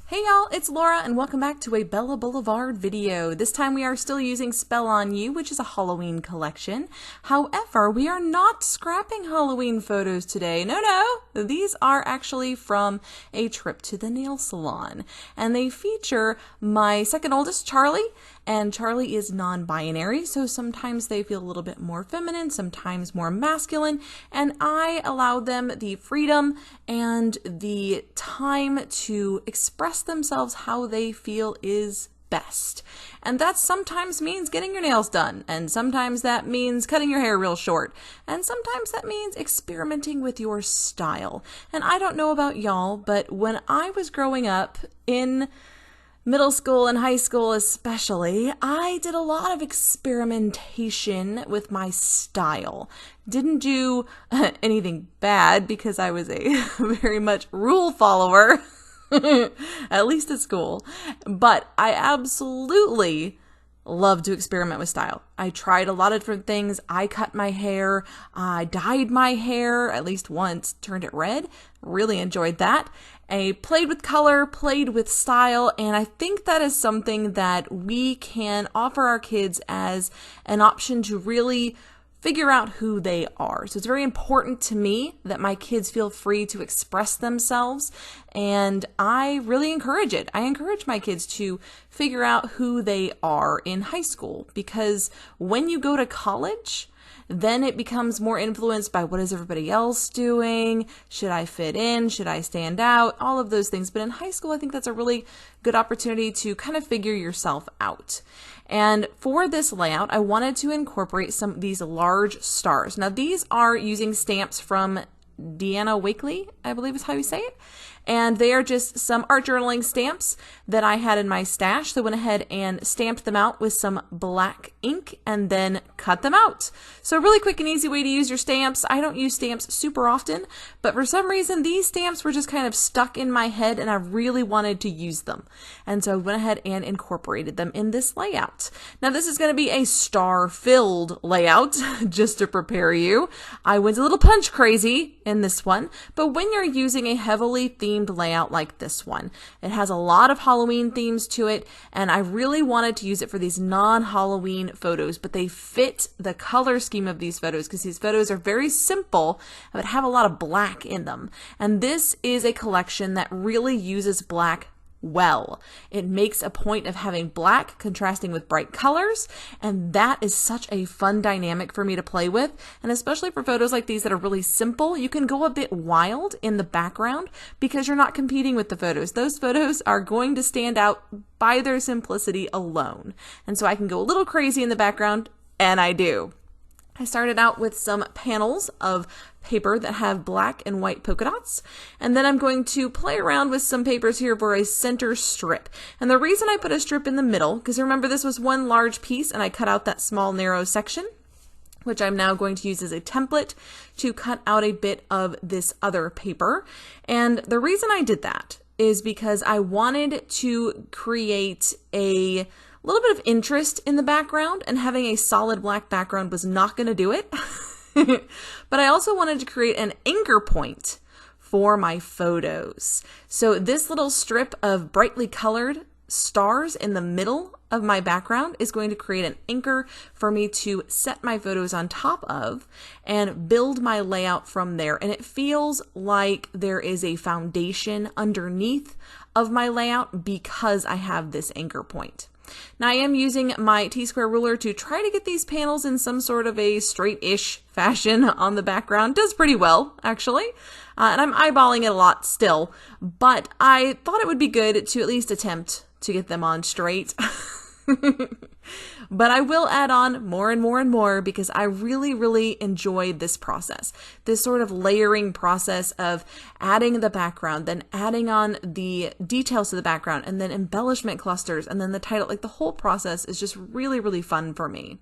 Hey y'all, it's Laura and welcome back to a Bella Boulevard video. This time we are still using Spell on You, which is a Halloween collection. However, we are not scrapping Halloween photos today. No, these are actually from a trip to the nail salon. And they feature my second oldest, Charlie, and Charlie is non-binary, so sometimes they feel a little bit more feminine, sometimes more masculine, and I allow them the freedom and the time to express themselves how they feel is best. And that sometimes means getting your nails done, and sometimes that means cutting your hair real short, and sometimes that means experimenting with your style. And I don't know about y'all, but when I was growing up in middle school and high school especially, I did a lot of experimentation with my style. Didn't do anything bad because I was a very much rule follower, at least at school, but I absolutely love to experiment with style. I tried a lot of different things. I cut my hair, I dyed my hair at least once, turned it red, really enjoyed that. I played with color, played with style, and I think that is something that we can offer our kids as an option to really figure out who they are. So it's very important to me that my kids feel free to express themselves, and I really encourage it. I encourage my kids to figure out who they are in high school, because when you go to college, then it becomes more influenced by what is everybody else doing? Should I fit in? Should I stand out? All of those things. But in high school, I think that's a really good opportunity to kind of figure yourself out. And for this layout, I wanted to incorporate some of these large stars. Now, these are using stamps from Deanna Wakely, I believe is how you say it. And they are just some art journaling stamps that I had in my stash. So I went ahead and stamped them out with some black ink and then cut them out. So a really quick and easy way to use your stamps. I don't use stamps super often, but for some reason these stamps were just kind of stuck in my head and I really wanted to use them. And so I went ahead and incorporated them in this layout. Now this is going to be a star-filled layout, just to prepare you. I went a little punch crazy in this one, but when you're using a heavily themed layout like this one, it has a lot of Halloween themes to it, and I really wanted to use it for these non-Halloween photos, but they fit the color scheme of these photos because these photos are very simple but have a lot of black in them. And this is a collection that really uses black well. It makes a point of having black contrasting with bright colors, and that is such a fun dynamic for me to play with. And especially for photos like these that are really simple, you can go a bit wild in the background because you're not competing with the photos. Those photos are going to stand out by their simplicity alone. And so I can go a little crazy in the background, and I do. I started out with some panels of paper that have black and white polka dots, and then I'm going to play around with some papers here for a center strip. And the reason I put a strip in the middle, because remember this was one large piece and I cut out that small narrow section, which I'm now going to use as a template to cut out a bit of this other paper. And the reason I did that is because I wanted to create a little bit of interest in the background, and having a solid black background was not going to do it. But I also wanted to create an anchor point for my photos. So this little strip of brightly colored stars in the middle of my background is going to create an anchor for me to set my photos on top of and build my layout from there. And it feels like there is a foundation underneath of my layout because I have this anchor point. Now I am using my T-square ruler to try to get these panels in some sort of a straight-ish fashion on the background. Does pretty well, actually. And I'm eyeballing it a lot still, but I thought it would be good to at least attempt to get them on straight. But I will add on more and more and more because I really enjoyed this process. This sort of layering process of adding the background, then adding on the details to the background, and then embellishment clusters, and then the title. Like the whole process is just really fun for me.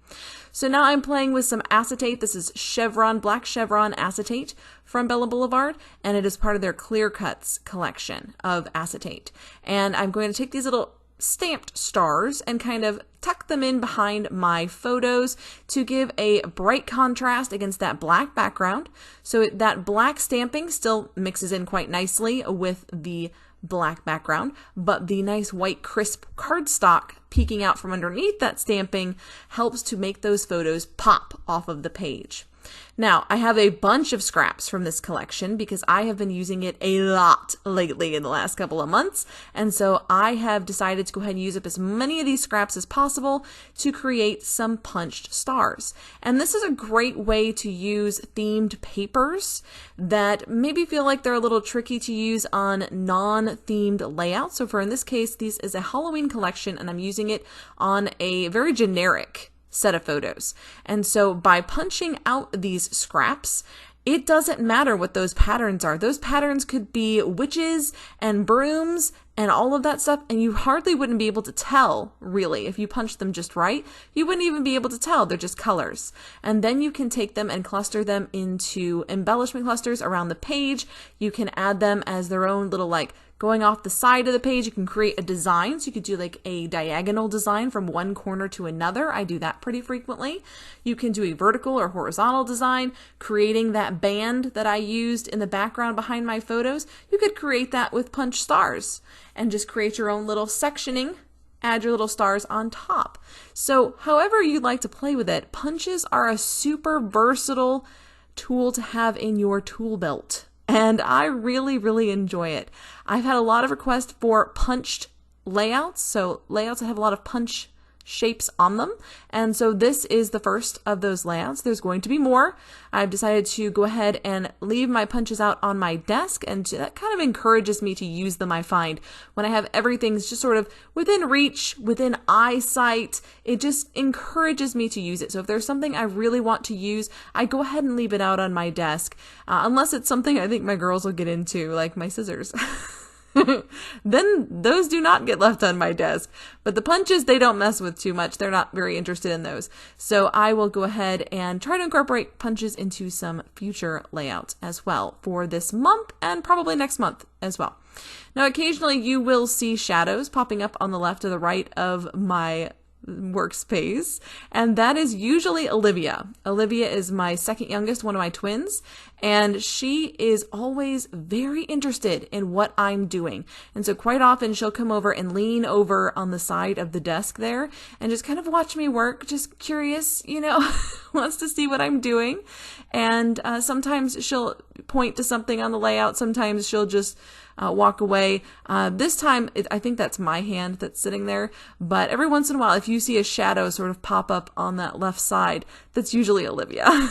So now I'm playing with some acetate. This is chevron, black chevron acetate from Bella Boulevard, and it is part of their Clear Cuts collection of acetate. And I'm going to take these little stamped stars and kind of tuck them in behind my photos to give a bright contrast against that black background. So that black stamping still mixes in quite nicely with the black background, but the nice white crisp cardstock peeking out from underneath that stamping helps to make those photos pop off of the page. Now, I have a bunch of scraps from this collection because I have been using it a lot lately in the last couple of months, and so I have decided to go ahead and use up as many of these scraps as possible to create some punched stars. And this is a great way to use themed papers that maybe feel like they're a little tricky to use on non-themed layouts. So for in this case, this is a Halloween collection, and I'm using it on a very generic set of photos. And so by punching out these scraps, it doesn't matter what those patterns are. Those patterns could be witches and brooms and all of that stuff, and you hardly wouldn't be able to tell, really. If you punch them just right, you wouldn't even be able to tell. They're just colors. And then you can take them and cluster them into embellishment clusters around the page. You can add them as their own little, like, going off the side of the page. You can create a design. So you could do like a diagonal design from one corner to another. I do that pretty frequently. You can do a vertical or horizontal design, creating that band that I used in the background behind my photos. You could create that with punch stars and just create your own little sectioning, add your little stars on top. So however you'd like to play with it, punches are a super versatile tool to have in your tool belt. And I really, really enjoy it. I've had a lot of requests for punched layouts, so layouts that have a lot of punch shapes on them. And so this is the first of those layouts. There's going to be more. I've decided to go ahead and leave my punches out on my desk, and that kind of encourages me to use them, I find. When I have everything's just sort of within reach, within eyesight, it just encourages me to use it. So if there's something I really want to use, I go ahead and leave it out on my desk, unless it's something I think my girls will get into, like my scissors. Then those do not get left on my desk. But the punches, they don't mess with too much. They're not very interested in those. So I will go ahead and try to incorporate punches into some future layouts as well for this month and probably next month as well. Now, occasionally you will see shadows popping up on the left or the right of my workspace, and that is usually Olivia. Olivia is my second youngest, one of my twins, and she is always very interested in what I'm doing. And so quite often she'll come over and lean over on the side of the desk there and just kind of watch me work, just curious, you know, wants to see what I'm doing. And sometimes she'll point to something on the layout. Sometimes she'll just walk away. This time, I think that's my hand that's sitting there. But every once in a while, if you see a shadow sort of pop up on that left side, that's usually Olivia.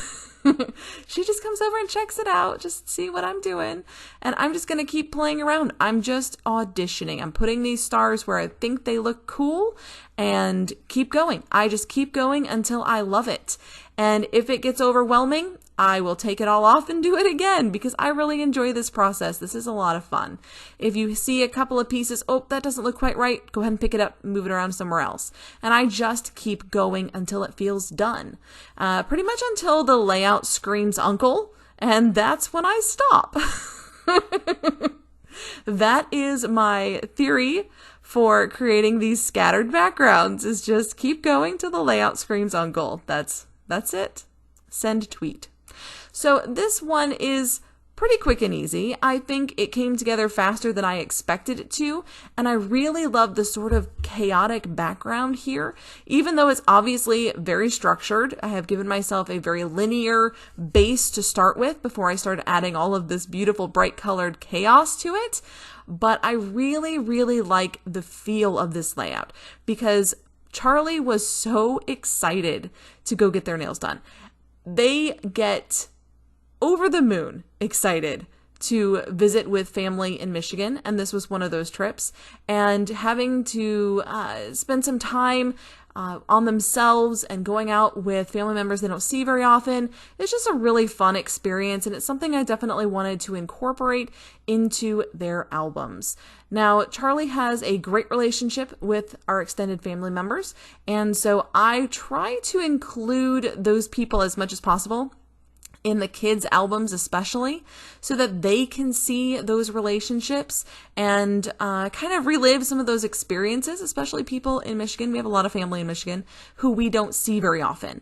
She just comes over and checks it out, just see what I'm doing. And I'm just going to keep playing around. I'm just auditioning. I'm putting these stars where I think they look cool and keep going. I just keep going until I love it. And if it gets overwhelming, I will take it all off and do it again because I really enjoy this process. This is a lot of fun. If you see a couple of pieces, oh, that doesn't look quite right, go ahead and pick it up, move it around somewhere else. And I just keep going until it feels done. Pretty much until the layout screams uncle, and that's when I stop. That is my theory for creating these scattered backgrounds, is just keep going till the layout screams uncle. That's it. Send tweet. So this one is pretty quick and easy. I think it came together faster than I expected it to, and I really love the sort of chaotic background here. Even though it's obviously very structured, I have given myself a very linear base to start with before I started adding all of this beautiful bright colored chaos to it. But I really, really like the feel of this layout because Charlie was so excited to go get their nails done. They get over the moon excited to visit with family in Michigan, and this was one of those trips, and having to spend some time on themselves and going out with family members they don't see very often. It's just a really fun experience, and it's something I definitely wanted to incorporate into their albums. Now, Charlie has a great relationship with our extended family members, and so I try to include those people as much as possible in the kids' albums especially, so that they can see those relationships and kind of relive some of those experiences, especially people in Michigan. We have a lot of family in Michigan who we don't see very often.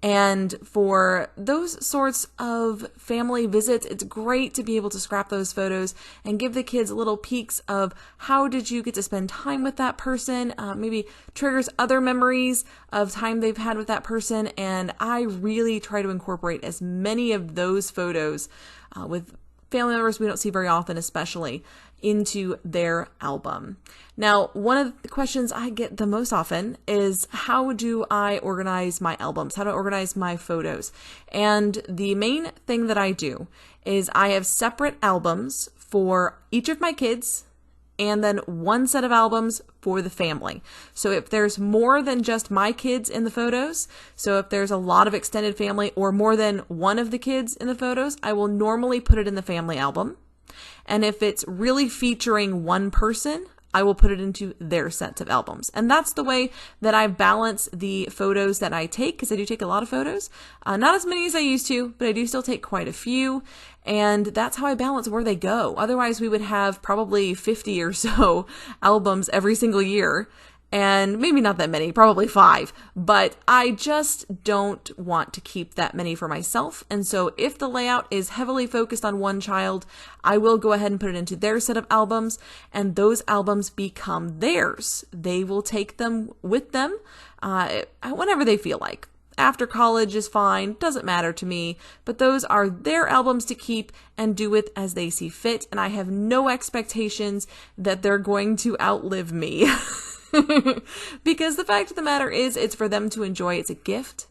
And for those sorts of family visits, it's great to be able to scrap those photos and give the kids little peeks of how did you get to spend time with that person, maybe triggers other memories of time they've had with that person. And I really try to incorporate as many of those photos with family members we don't see very often, especially, into their album. Now, one of the questions I get the most often is, how do I organize my albums? How do I organize my photos? And the main thing that I do is I have separate albums for each of my kids, and then one set of albums for the family. So if there's more than just my kids in the photos, so if there's a lot of extended family or more than one of the kids in the photos, I will normally put it in the family album. And if it's really featuring one person, I will put it into their sets of albums. And that's the way that I balance the photos that I take, because I do take a lot of photos. Not as many as I used to, but I do still take quite a few. And that's how I balance where they go. Otherwise, we would have probably 50 or so albums every single year. And maybe not that many, probably 5, but I just don't want to keep that many for myself. And so if the layout is heavily focused on one child, I will go ahead and put it into their set of albums, and those albums become theirs. They will take them with them whenever they feel like. After college is fine, doesn't matter to me, but those are their albums to keep and do with as they see fit, and I have no expectations that they're going to outlive me. Because the fact of the matter is, it's for them to enjoy. It's a gift.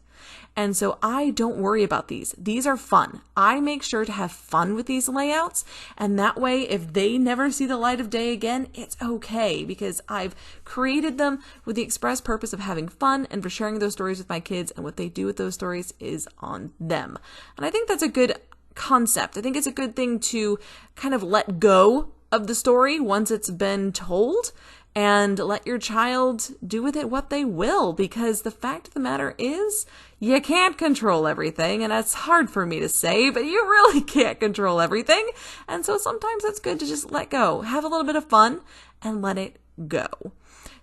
And so I don't worry about these. These are fun. I make sure to have fun with these layouts. And that way, if they never see the light of day again, it's okay, because I've created them with the express purpose of having fun and for sharing those stories with my kids, and what they do with those stories is on them. And I think that's a good concept. I think it's a good thing to kind of let go of the story once it's been told, and let your child do with it what they will, because the fact of the matter is, you can't control everything, and it's hard for me to say, but you really can't control everything. And so sometimes it's good to just let go, have a little bit of fun, and let it go.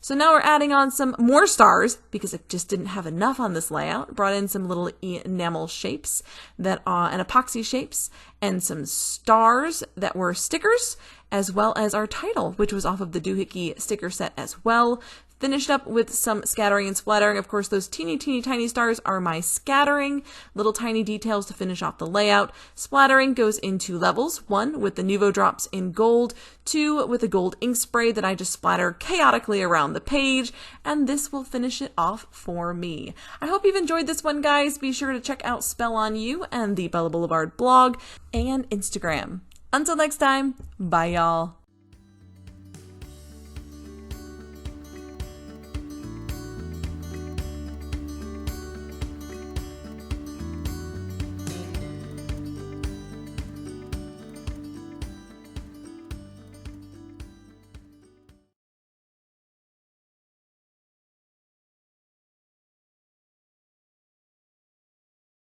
So now we're adding on some more stars, because I just didn't have enough on this layout. Brought in some little enamel shapes that are, and epoxy shapes, and some stars that were stickers, as well as our title, which was off of the doohickey sticker set as well. Finished up with some scattering and splattering. Of course, those teeny tiny stars are my scattering, little tiny details to finish off the layout. Splattering goes in 2 levels, 1 with the Nuvo drops in gold, 2 with a gold ink spray that I just splatter chaotically around the page, and this will finish it off for me. I hope you've enjoyed this one, guys. Be sure to check out Spell on You and the Bella Boulevard blog and Instagram. Until next time, bye y'all.